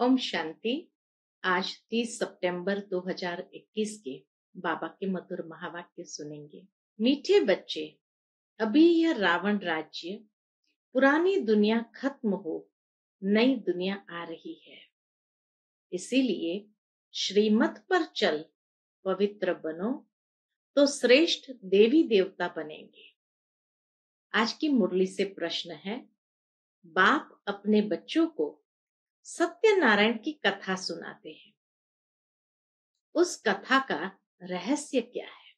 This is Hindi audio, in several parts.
ओम शांति। आज 30 सितंबर 2021 के बाबा के मधुर महावाक्य सुनेंगे। मीठे बच्चे, अभी यह रावण राज्य, पुरानी दुनिया खत्म हो नई दुनिया आ रही है। इसीलिए श्रीमत पर चल, पवित्र बनो तो श्रेष्ठ देवी देवता बनेंगे। आज की मुरली से प्रश्न है, बाप अपने बच्चों को सत्यनारायण की कथा सुनाते हैं। उस कथा का रहस्य क्या है?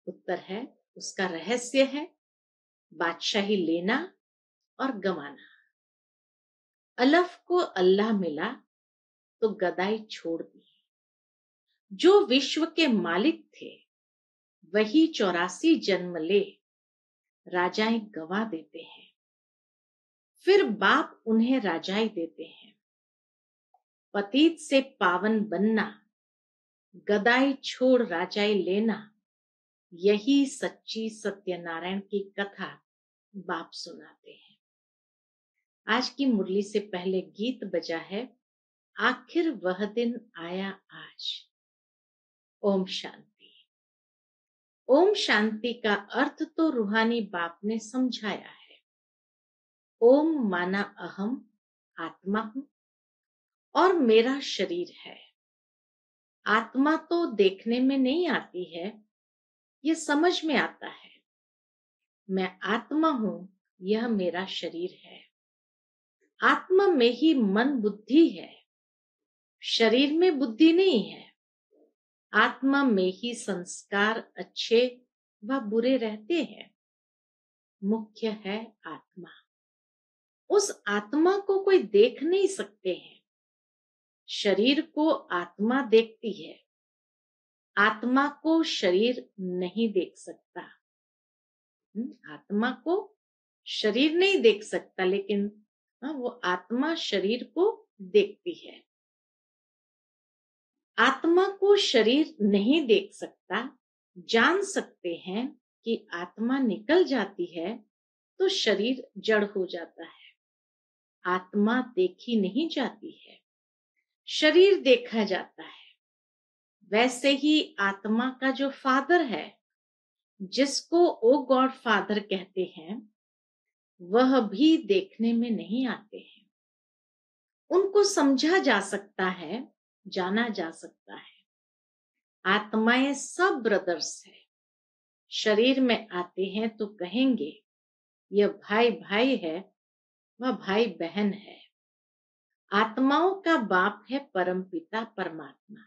उत्तर है, उसका रहस्य है बादशाही लेना और गंवाना। अलफ को अल्लाह मिला तो गदाई छोड़ दी। जो विश्व के मालिक थे वही 84 जन्म ले राजाएं गवा देते हैं। फिर बाप उन्हें राजाई देते हैं। पतित से पावन बनना, गदाई छोड़ राजाई लेना, यही सच्ची सत्यनारायण की कथा बाप सुनाते हैं। आज की मुरली से पहले गीत बजा है, आखिर वह दिन आया आज। ओम शांति। ओम शांति का अर्थ तो रूहानी बाप ने समझाया है। ओम माना अहम आत्मा हूं और मेरा शरीर है। आत्मा तो देखने में नहीं आती है, ये समझ में आता है। मैं आत्मा हूं, यह मेरा शरीर है। आत्मा में ही मन बुद्धि है, शरीर में बुद्धि नहीं है। आत्मा में ही संस्कार अच्छे व बुरे रहते हैं। मुख्य है आत्मा। उस आत्मा को कोई देख नहीं सकते हैं। शरीर को आत्मा देखती है, आत्मा को शरीर नहीं देख सकता। आत्मा को शरीर नहीं देख सकता, लेकिन वो आत्मा शरीर को देखती है। आत्मा को शरीर नहीं देख सकता। जान सकते हैं कि आत्मा निकल जाती है तो शरीर जड़ हो जाता है। आत्मा देखी नहीं जाती है, शरीर देखा जाता है। वैसे ही आत्मा का जो फादर है, जिसको ओ गॉड फादर कहते हैं, वह भी देखने में नहीं आते हैं। उनको समझा जा सकता है, जाना जा सकता है। आत्माएं सब ब्रदर्स है। शरीर में आते हैं तो कहेंगे यह भाई भाई है, वह भाई बहन है। आत्माओं का बाप है परमपिता परमात्मा।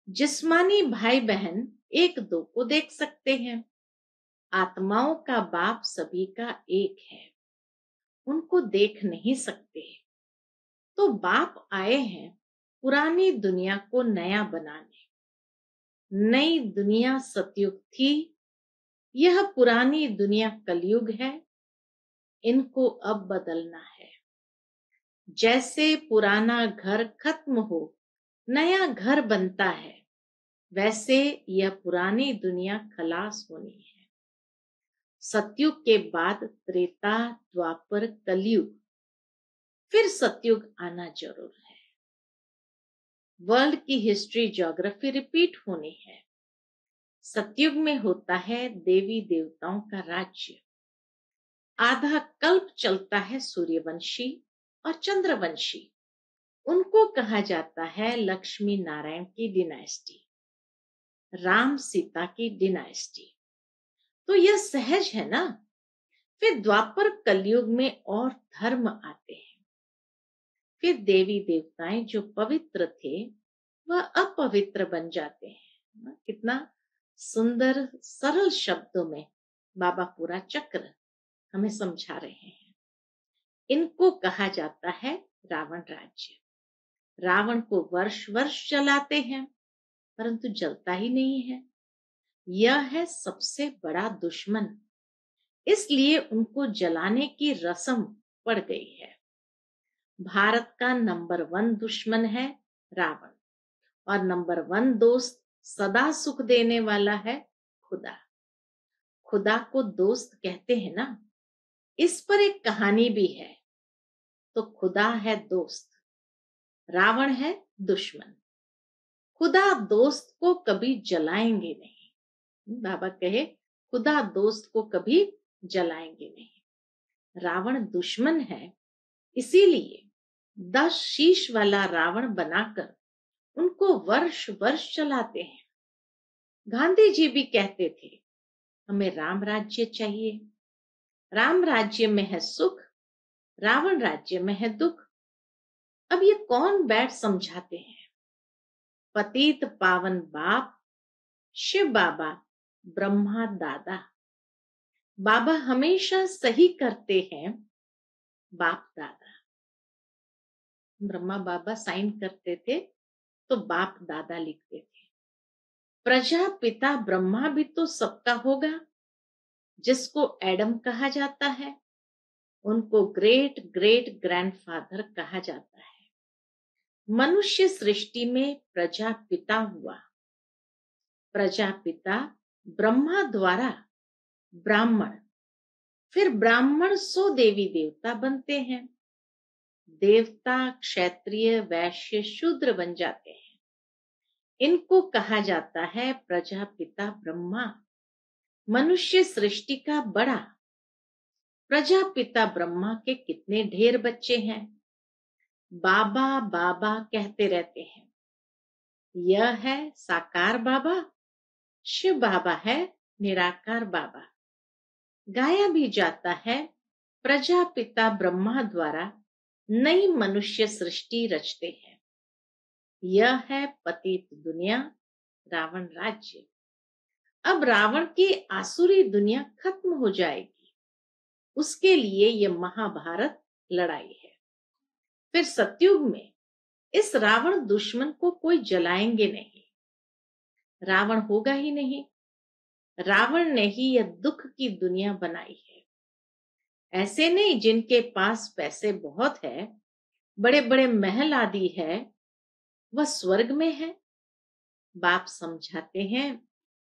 जिस्मानी भाई बहन एक दो को देख सकते हैं। आत्माओं का बाप सभी का एक है, उनको देख नहीं सकते। तो बाप आए हैं पुरानी दुनिया को नया बनाने। नई दुनिया सतयुग थी, यह पुरानी दुनिया कलयुग है। इनको अब बदलना है। जैसे पुराना घर खत्म हो नया घर बनता है, वैसे यह पुरानी दुनिया खलास होनी है। सतयुग के बाद त्रेता, द्वापर, कलयुग, फिर सतयुग आना जरूर है। वर्ल्ड की हिस्ट्री, ज्योग्राफी रिपीट होनी है। सतयुग में होता है देवी देवताओं का राज्य। आधा कल्प चलता है सूर्यवंशी और चंद्रवंशी। उनको कहा जाता है लक्ष्मी नारायण की डिनाइस्टी, राम सीता की डिनाइस्टी। तो यह सहज है ना। फिर द्वापर कलयुग में और धर्म आते हैं। फिर देवी देवताएं जो पवित्र थे वह अपवित्र बन जाते हैं। कितना सुंदर सरल शब्दों में बाबा पूरा चक्र हमें समझा रहे हैं। इनको कहा जाता है रावण राज्य। रावण को वर्ष वर्ष जलाते हैं, परंतु जलता ही नहीं है। यह है सबसे बड़ा दुश्मन, इसलिए उनको जलाने की रस्म पड़ गई है। भारत का नंबर 1 दुश्मन है रावण, और नंबर 1 दोस्त सदा सुख देने वाला है खुदा। खुदा को दोस्त कहते हैं ना। इस पर एक कहानी भी है। तो खुदा है दोस्त, रावण है दुश्मन। खुदा दोस्त को कभी जलाएंगे नहीं। बाबा कहे खुदा दोस्त को कभी जलाएंगे नहीं। रावण दुश्मन है, इसीलिए 10 शीश वाला रावण बनाकर उनको वर्ष वर्ष चलाते हैं। गांधी जी भी कहते थे हमें राम राज्य चाहिए। राम राज्य में है सुख, रावण राज्य में है दुख। अब ये कौन बैठ समझाते हैं? पतित पावन बाप शिव बाबा, ब्रह्मा दादा। बाबा हमेशा सही करते हैं, बाप दादा। ब्रह्मा बाबा साइन करते थे तो बाप दादा लिखते थे। प्रजापिता ब्रह्मा भी तो सबका होगा। जिसको एडम कहा जाता है उनको ग्रेट ग्रेट ग्रैंडफादर कहा जाता है। मनुष्य सृष्टि में प्रजापिता हुआ। प्रजापिता ब्रह्मा द्वारा ब्राह्मण, फिर ब्राह्मण 100 देवी देवता बनते हैं। देवता क्षत्रिय वैश्य शूद्र बन जाते हैं। इनको कहा जाता है प्रजापिता ब्रह्मा। मनुष्य सृष्टि का बड़ा। प्रजापिता ब्रह्मा के कितने ढेर बच्चे हैं। बाबा बाबा कहते रहते हैं। यह है साकार बाबा, शिव बाबा है निराकार बाबा। गाया भी जाता है प्रजापिता ब्रह्मा द्वारा नई मनुष्य सृष्टि रचते हैं। यह है पतित दुनिया, रावण राज्य। अब रावण की आसुरी दुनिया खत्म हो जाएगी, उसके लिए यह महाभारत लड़ाई है। फिर सतयुग में इस रावण दुश्मन को कोई जलाएंगे नहीं। रावण होगा ही नहीं। रावण ने ही यह दुख की दुनिया बनाई है। ऐसे नहीं जिनके पास पैसे बहुत है, बड़े बड़े महल आदि है, वह स्वर्ग में है। बाप समझाते हैं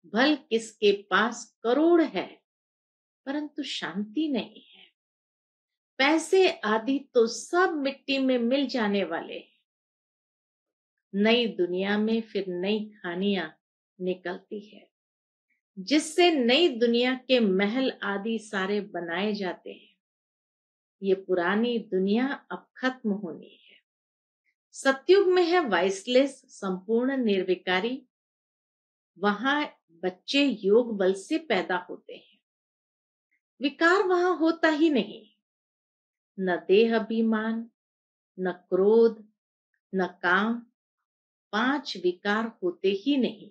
भल किसके पास करोड़ है परंतु शांति नहीं है। पैसे आदि तो सब मिट्टी में मिल जाने वाले हैं। नई दुनिया में फिर नई खानियां निकलती है, जिससे नई दुनिया के महल आदि सारे बनाए जाते हैं। ये पुरानी दुनिया अब खत्म होनी है। सतयुग में है वाइसलेस, संपूर्ण निर्विकारी। वहां बच्चे योग बल से पैदा होते हैं। विकार वहां होता ही नहीं। न देह अभिमान, न क्रोध, न काम, 5 विकार होते ही नहीं।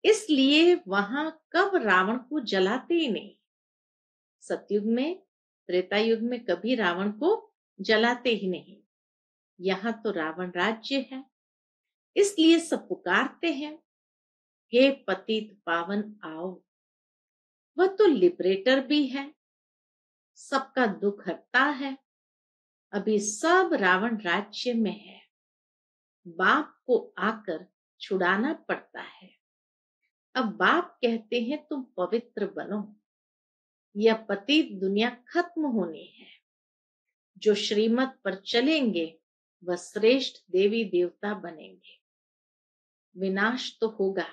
इसलिए वहां कब रावण को जलाते ही नहीं। सतयुग में, त्रेता युग में कभी रावण को जलाते ही नहीं। यहाँ तो रावण राज्य है, इसलिए सब पुकारते हैं हे पतित पावन आओ। वह तो लिबरेटर भी है, सबका दुख हरता है। अभी सब रावण राज्य में है। बाप को आकर छुड़ाना पड़ता है। अब बाप कहते हैं तुम पवित्र बनो। यह पतित दुनिया खत्म होनी है। जो श्रीमत पर चलेंगे वह श्रेष्ठ देवी देवता बनेंगे। विनाश तो होगा,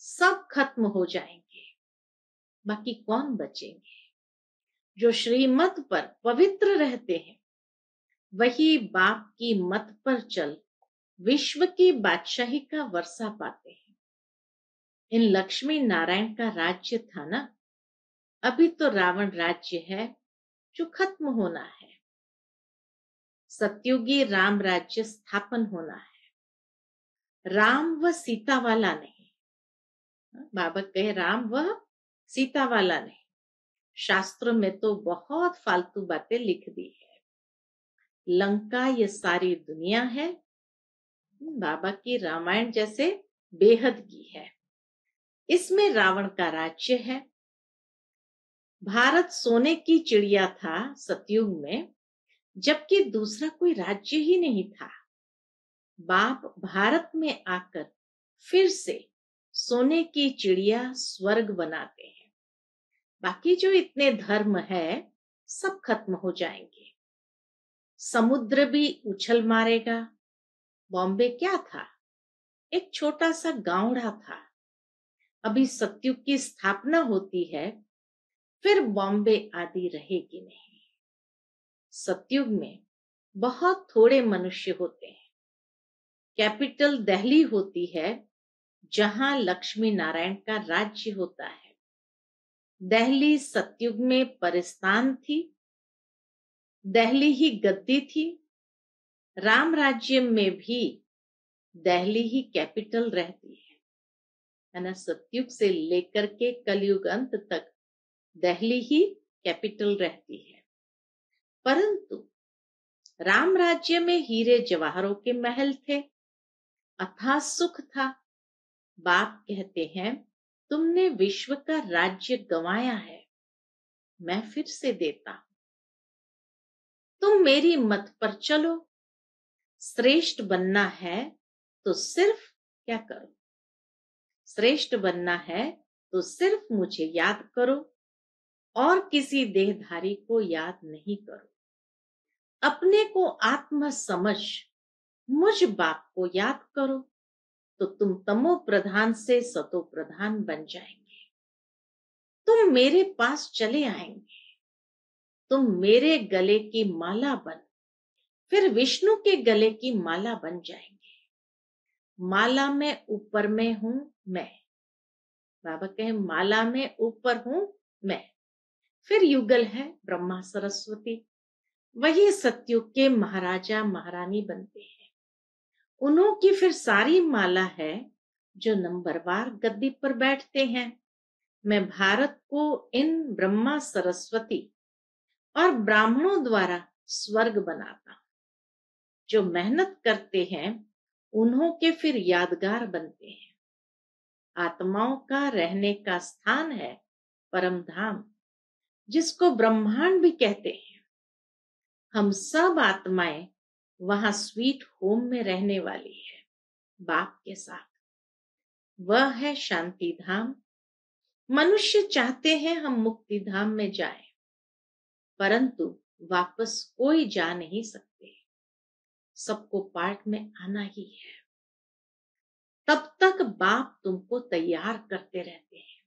सब खत्म हो जाएंगे, बाकी कौन बचेंगे? जो श्रीमत पर पवित्र रहते हैं वही बाप की मत पर चल विश्व की बादशाही का वर्षा पाते हैं। इन लक्ष्मी नारायण का राज्य था ना, अभी तो रावण राज्य है जो खत्म होना है। सतयुगी राम राज्य स्थापन होना है। राम व सीता वाला नहीं। बाबा कहे राम व सीता वाला नहीं। शास्त्रों में तो बहुत फालतू बातें लिख दी है। लंका ये सारी दुनिया है। बाबा की रामायण जैसे बेहद की है। इसमें रावण का राज्य है। भारत सोने की चिड़िया था सतयुग में, जबकि दूसरा कोई राज्य ही नहीं था। बाप भारत में आकर फिर से सोने की चिड़िया स्वर्ग बनाते हैं। बाकी जो इतने धर्म है सब खत्म हो जाएंगे। समुद्र भी उछल मारेगा। बॉम्बे क्या था? एक छोटा सा गांवड़ा था। अभी सतयुग की स्थापना होती है, फिर बॉम्बे आदि रहेगी नहीं। सतयुग में बहुत थोड़े मनुष्य होते हैं। कैपिटल दिल्ली होती है, जहां लक्ष्मी नारायण का राज्य होता है। दिल्ली सतयुग में परिस्तान थी, दिल्ली ही गद्दी थी। राम राज्य में भी दिल्ली ही कैपिटल रहती है ना। सतयुग से लेकर के कलयुग अंत तक दिल्ली ही कैपिटल रहती है। परंतु राम राज्य में हीरे जवाहरों के महल थे, अथाह सुख था। बाप कहते हैं, तुमने विश्व का राज्य गंवाया है, मैं फिर से देता हूं। तुम मेरी मत पर चलो। श्रेष्ठ बनना है तो सिर्फ क्या करो? श्रेष्ठ बनना है तो सिर्फ मुझे याद करो और किसी देहधारी को याद नहीं करो। अपने को आत्मा समझ मुझ बाप को याद करो, तो तुम तमो प्रधान से सतो प्रधान बन जाएंगे। तुम मेरे पास चले आएंगे, तुम मेरे गले की माला बन फिर विष्णु के गले की माला बन जाएंगे। माला में ऊपर में हूं मैं। बाबा कहे माला में ऊपर हूं मैं। फिर युगल है ब्रह्मा सरस्वती, वही सतयुग के महाराजा महारानी बनते हैं। उन्हों की फिर सारी माला है जो नंबरवार गद्दी पर बैठते हैं। मैं भारत को इन ब्रह्मा सरस्वती और ब्राह्मणों द्वारा स्वर्ग बनाता हूं। जो मेहनत करते हैं उन्हों के फिर यादगार बनते हैं। आत्माओं का रहने का स्थान है परम धाम, जिसको ब्रह्मांड भी कहते हैं। हम सब आत्माएं वहां स्वीट होम में रहने वाली है, बाप के साथ। वह है शांति धाम। मनुष्य चाहते हैं हम मुक्ति धाम में जाएं, परंतु वापस कोई जा नहीं सकते। सबको पार्ट में आना ही है। तब तक बाप तुमको तैयार करते रहते हैं।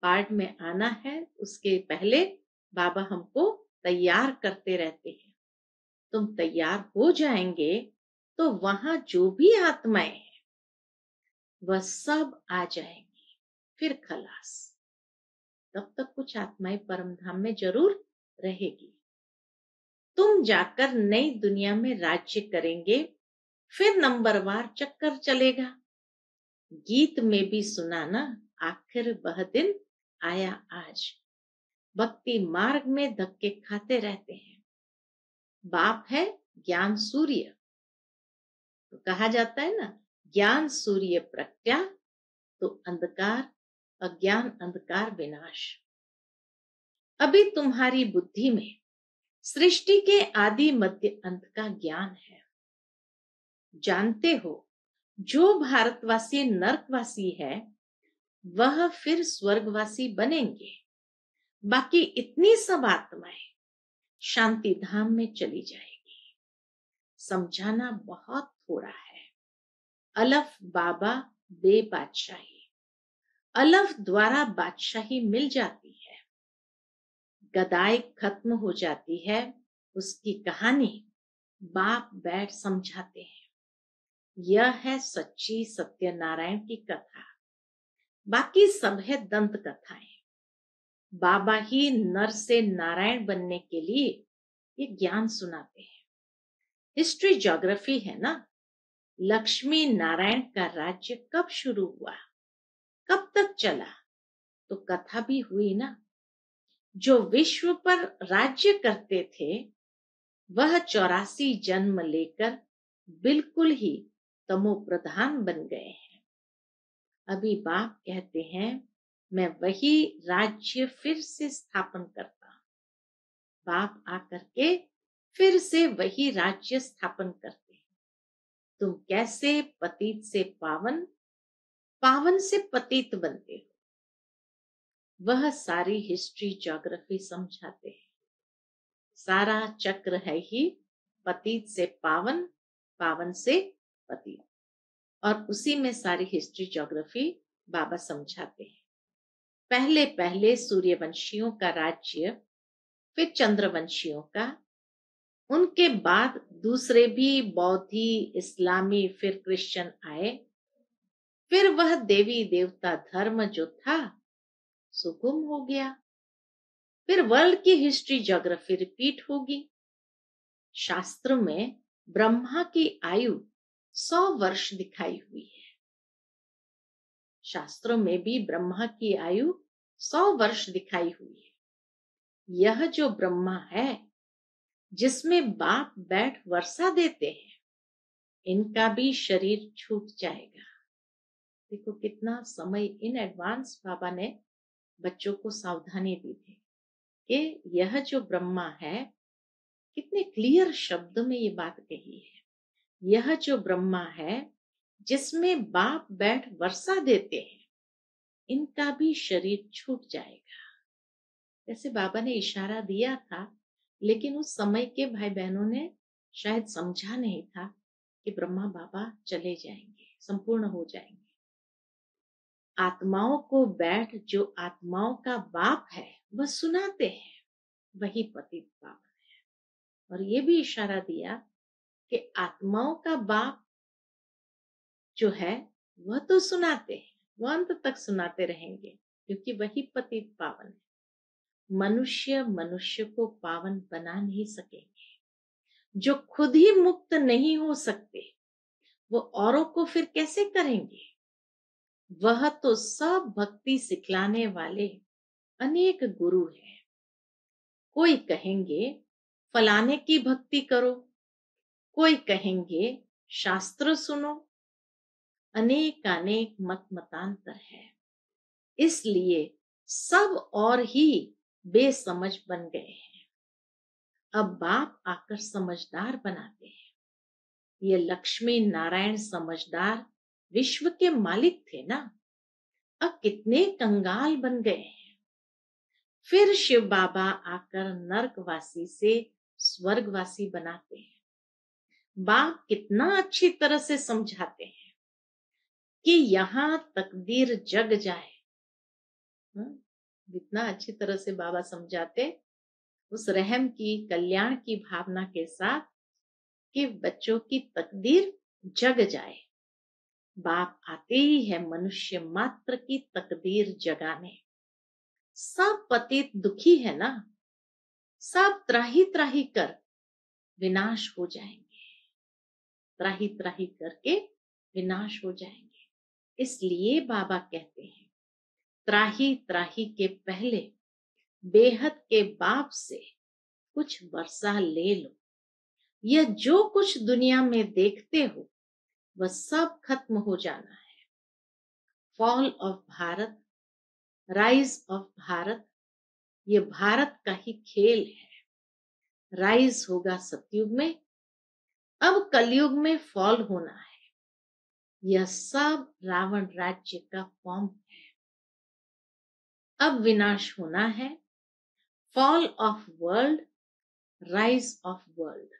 पार्ट में आना है, उसके पहले बाबा हमको तैयार करते रहते हैं। तुम तैयार हो जाएंगे तो वहां जो भी आत्माएं हैं वह सब आ जाएंगी, फिर खलास। तब तक कुछ आत्माएं परम धाम में जरूर रहेगी। तुम जाकर नई दुनिया में राज्य करेंगे, फिर नंबरवार चक्कर चलेगा। गीत में भी सुना ना, आखिर वह दिन आया आज। भक्ति मार्ग में धक्के खाते रहते हैं। बाप है ज्ञान सूर्य, तो कहा जाता है ना, ज्ञान सूर्य प्रज्ञा तो अंधकार अज्ञान अंधकार विनाश। अभी तुम्हारी बुद्धि में सृष्टि के आदि मध्य अंत का ज्ञान है। जानते हो, जो भारतवासी नरकवासी है वह फिर स्वर्गवासी बनेंगे। बाकी इतनी सब आत्माएं शांति धाम में चली जाएगी। समझाना बहुत थोड़ा है। अलफ बाबा बे बादशाही, अलफ द्वारा बादशाही मिल जाती है। गदाई खत्म हो जाती है, उसकी कहानी बाप बैठ समझाते हैं। यह है सच्ची सत्यनारायण की कथा। बाकी सब है दंत कथाएं। बाबा ही नर से नारायण बनने के लिए ये ज्ञान सुनाते हैं। हिस्ट्री ज्योग्राफी है ना। लक्ष्मी नारायण का राज्य कब शुरू हुआ, कब तक चला, तो कथा भी हुई ना। जो विश्व पर राज्य करते थे वह 84 जन्म लेकर बिल्कुल ही तमो प्रधान बन गए हैं। अभी बाप कहते हैं, मैं वही राज्य फिर से स्थापन करता हूं। बाप आकर के फिर से वही राज्य स्थापन करते हैं। तुम कैसे पतित से पावन, पावन से पतित बनते हो, वह सारी हिस्ट्री ज्योग्राफी समझाते हैं। सारा चक्र है ही पतित से पावन, पावन से पतित। और उसी में सारी हिस्ट्री ज्योग्राफी बाबा समझाते हैं। पहले पहले सूर्यवंशियों का राज्य, फिर चंद्रवंशियों का, उनके बाद दूसरे भी बौद्धि, इस्लामी, फिर क्रिश्चियन आए। फिर वह देवी देवता धर्म जो था सो गुम हो गया। फिर वर्ल्ड की हिस्ट्री ज्योग्राफी रिपीट होगी। शास्त्र में ब्रह्मा की आयु 100 वर्ष दिखाई हुई है। शास्त्रों में भी ब्रह्मा की आयु 100 वर्ष दिखाई हुई है। यह जो ब्रह्मा है जिसमें बाप बैठ वर्षा देते हैं, इनका भी शरीर छूट जाएगा। देखो कितना समय इन एडवांस बाबा ने बच्चों को सावधानी दी थी कि यह जो ब्रह्मा है, कितने क्लियर शब्द में ये बात कही है। यह जो ब्रह्मा है जिसमें बाप बैठ वर्षा देते हैं, इनका भी शरीर छूट जाएगा। जैसे बाबा ने इशारा दिया था, लेकिन उस समय के भाई बहनों ने शायद समझा नहीं था कि ब्रह्मा बाबा चले जाएंगे, संपूर्ण हो जाएंगे। आत्माओं को बैठ जो आत्माओं का बाप है वह सुनाते हैं, वही पतित पावन है। और ये भी इशारा दिया कि आत्माओं का बाप जो है वह तो सुनाते हैं, वह अंत तक सुनाते रहेंगे, क्योंकि वही पतित पावन है। मनुष्य मनुष्य को पावन बना नहीं सकेंगे। जो खुद ही मुक्त नहीं हो सकते, वो औरों को फिर कैसे करेंगे? वह तो सब भक्ति सिखलाने वाले अनेक गुरु हैं। कोई कहेंगे फलाने की भक्ति करो, कोई कहेंगे शास्त्र सुनो, अनेक अनेक मत मतांतर है। इसलिए सब और ही बेसमझ बन गए हैं। अब बाप आकर समझदार बनाते हैं। ये लक्ष्मी नारायण समझदार विश्व के मालिक थे ना, अब कितने कंगाल बन गए हैं। फिर शिव बाबा आकर नरकवासी से स्वर्गवासी बनाते हैं। बाप कितना अच्छी तरह से समझाते हैं कि यहाँ तकदीर जग जाए। जितना अच्छी तरह से बाबा समझाते, उस रहम की, कल्याण की भावना के साथ कि बच्चों की तकदीर जग जाए। बाप आते ही है मनुष्य मात्र की तकदीर जगाने। सब पतित दुखी है ना, सब त्राही त्राही कर विनाश हो जाएंगे, त्राही त्राही करके विनाश हो जाएंगे। इसलिए बाबा कहते हैं त्राही त्राही के पहले बेहद के बाप से कुछ वर्षा ले लो। यह जो कुछ दुनिया में देखते हो वह सब खत्म हो जाना है। Fall of Bharat, rise of Bharat, ये भारत का ही खेल है। राइज होगा सतयुग में, अब कलयुग में फॉल होना है। यह सब रावण राज्य का फॉर्म है। अब विनाश होना है। Fall of world, rise of world.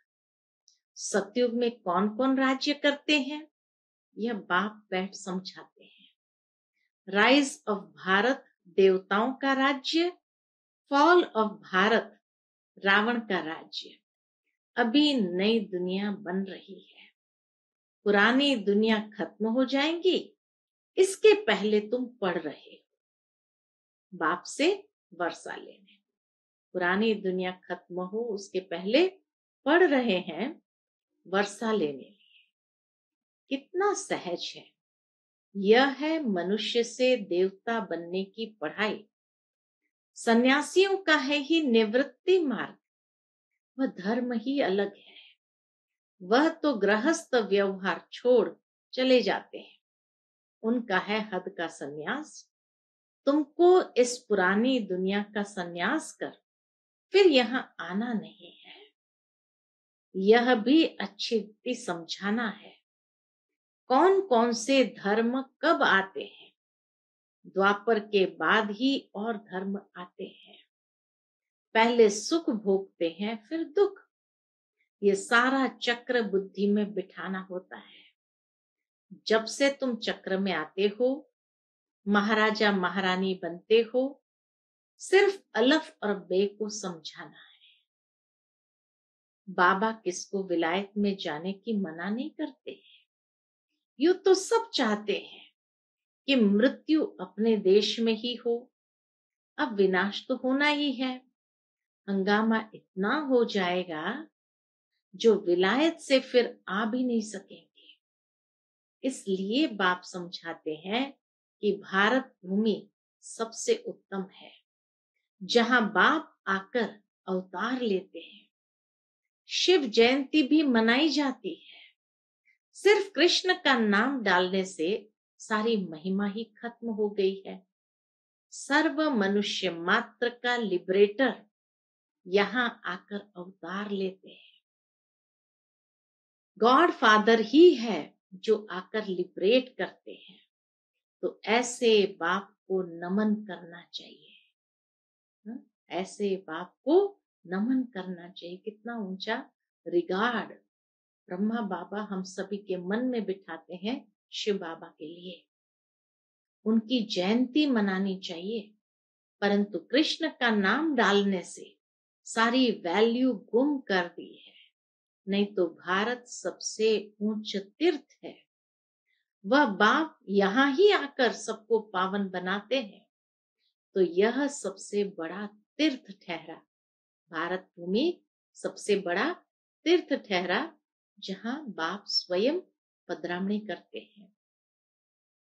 सतयुग में कौन कौन राज्य करते हैं, यह बाप बैठ समझाते हैं। राइज ऑफ भारत, देवताओं का राज्य। फॉल ऑफ भारत, रावण का राज्य। अभी नई दुनिया बन रही है। पुरानी दुनिया खत्म हो जाएंगी, इसके पहले तुम पढ़ रहे हो बाप से वर्षा लेने। पुरानी दुनिया खत्म हो उसके पहले पढ़ रहे हैं वर्षा लेने लिए। कितना सहज है। यह है मनुष्य से देवता बनने की पढ़ाई। सन्यासियों का है ही निवृत्ति मार्ग, वह धर्म ही अलग है। वह तो गृहस्थ व्यवहार छोड़ चले जाते हैं, उनका है हद का सन्यास। तुमको इस पुरानी दुनिया का सन्यास कर फिर यहाँ आना नहीं है। यह भी अच्छी रीति समझाना है कौन कौन से धर्म कब आते हैं। द्वापर के बाद ही और धर्म आते हैं। पहले सुख भोगते हैं फिर दुख। ये सारा चक्र बुद्धि में बिठाना होता है। जब से तुम चक्र में आते हो, महाराजा महारानी बनते हो, सिर्फ अलफ और बे को समझाना है। बाबा किसको विलायत में जाने की मना नहीं करते हैं। यूं तो सब चाहते हैं कि मृत्यु अपने देश में ही हो। अब विनाश तो होना ही है। हंगामा इतना हो जाएगा जो विलायत से फिर आ भी नहीं सकेंगे। इसलिए बाप समझाते हैं कि भारत भूमि सबसे उत्तम है, जहां बाप आकर अवतार लेते हैं। शिव जयंती भी मनाई जाती है। सिर्फ कृष्ण का नाम डालने से सारी महिमा ही खत्म हो गई है। सर्व मनुष्य मात्र का लिबरेटर यहां आकर अवतार लेते हैं। गॉड फादर ही है जो आकर लिबरेट करते हैं। तो ऐसे बाप को नमन करना चाहिए। ऐसे बाप को नमन करना चाहिए। कितना ऊंचा रिगार्ड ब्रह्मा बाबा हम सभी के मन में बिठाते हैं शिव बाबा के लिए। उनकी जयंती मनानी चाहिए, परंतु कृष्ण का नाम डालने से सारी वैल्यू गुम कर दी है। नहीं तो भारत सबसे ऊंच तीर्थ है। वह बाप यहाँ ही आकर सबको पावन बनाते हैं। तो यह सबसे बड़ा तीर्थ ठहरा। भारत भूमि सबसे बड़ा तीर्थ ठहरा, जहां बाप स्वयं पधरामणी करते हैं।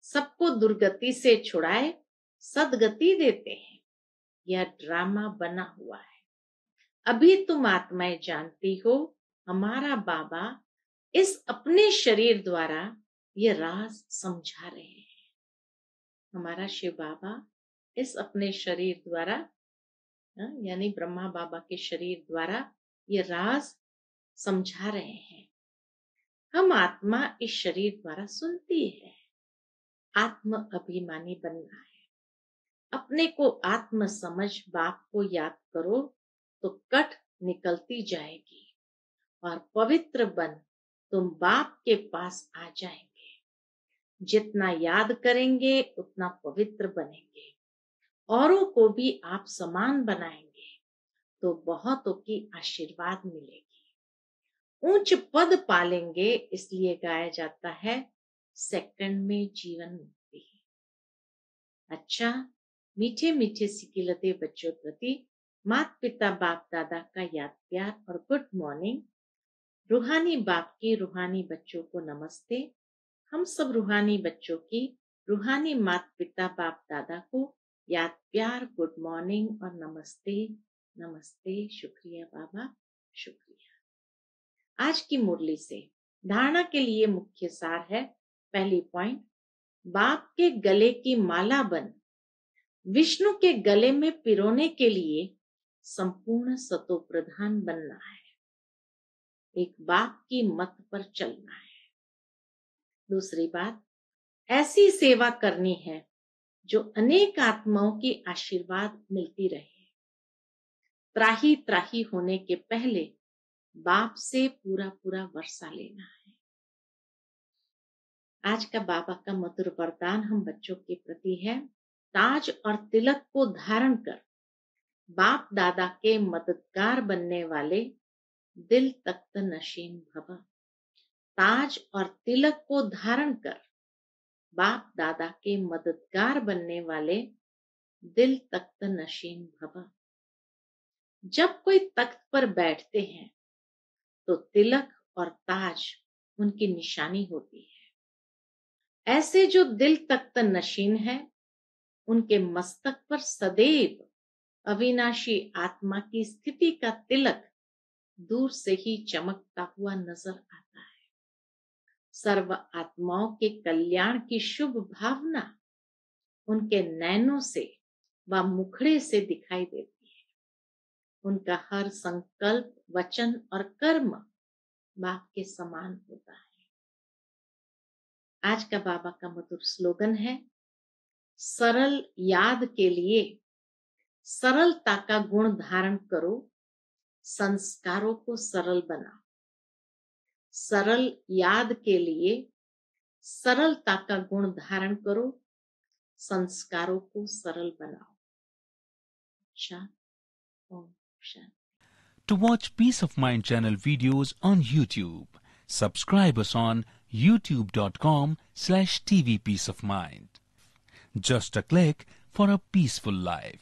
सबको दुर्गति से छुड़ाए सदगति देते हैं। यह ड्रामा बना हुआ है। अभी तुम आत्माएं जानती हो, हमारा बाबा इस अपने शरीर द्वारा ये राज समझा रहे हैं। हमारा शिव बाबा इस अपने शरीर द्वारा, यानी ब्रह्मा बाबा के शरीर द्वारा ये राज समझा रहे हैं। हम आत्मा इस शरीर द्वारा सुनती है। आत्म अभिमानी बनना है। अपने को आत्म समझ बाप को याद करो तो कट निकलती जाएगी और पवित्र बन तुम बाप के पास आ जाएंगे। जितना याद करेंगे उतना पवित्र बनेंगे। औरों को भी आप समान बनाएंगे तो बहुतों की आशीर्वाद मिलेगी। ऊंच पद पालेंगे, इसलिए गाया जाता है सेकंड में जीवन मुक्ति। अच्छा, मीठे मीठे सिकिलते बच्चों प्रति माता पिता बाप दादा का याद प्यार और गुड मॉर्निंग। रूहानी बाप की रूहानी बच्चों को नमस्ते। हम सब रूहानी बच्चों की रूहानी माता पिता बाप दादा को याद प्यार गुड मॉर्निंग और नमस्ते। नमस्ते, शुक्रिया बाबा, शुक्रिया। आज की मुरली से धारणा के लिए मुख्य सार है। पहली पॉइंट, बाप के गले की माला बन विष्णु के गले में पिरोने के लिए संपूर्ण सतो प्रधान बनना है। एक बाप की मत पर चलना है। दूसरी बात, ऐसी सेवा करनी है जो अनेक आत्माओं की आशीर्वाद मिलती रहे। त्राही त्राही होने के पहले बाप से पूरा पूरा वर्षा लेना है। आज का बाबा का मधुर वरदान हम बच्चों के प्रति है। ताज और तिलक को धारण कर बाप दादा के मददगार बनने वाले दिल तख्त नशीन भव। ताज और तिलक को धारण कर बाप दादा के मददगार बनने वाले दिल तख्त नशीन भव। जब कोई तख्त पर बैठते हैं तो तिलक और ताज उनकी निशानी होती है। ऐसे जो दिल तख्त नशीन है, उनके मस्तक पर सदैव अविनाशी आत्मा की स्थिति का तिलक दूर से ही चमकता हुआ नजर आता है। सर्व आत्माओं के कल्याण की शुभ भावना उनके नैनों से व मुखड़े से दिखाई देती है। उनका हर संकल्प, वचन और कर्म बाप के समान होता है। आज का बाबा का मधुर स्लोगन है, सरल याद के लिए सरलता का गुण धारण करो, संस्कारों को सरल बनाओ। सरल याद के लिए सरलता का गुण धारण करो, संस्कारों को सरल बनाओ। शांति, Om Shanti. To watch Peace of Mind channel videos on YouTube, subscribe us on youtube.com/tvpeaceofmind. Just a click for a peaceful life.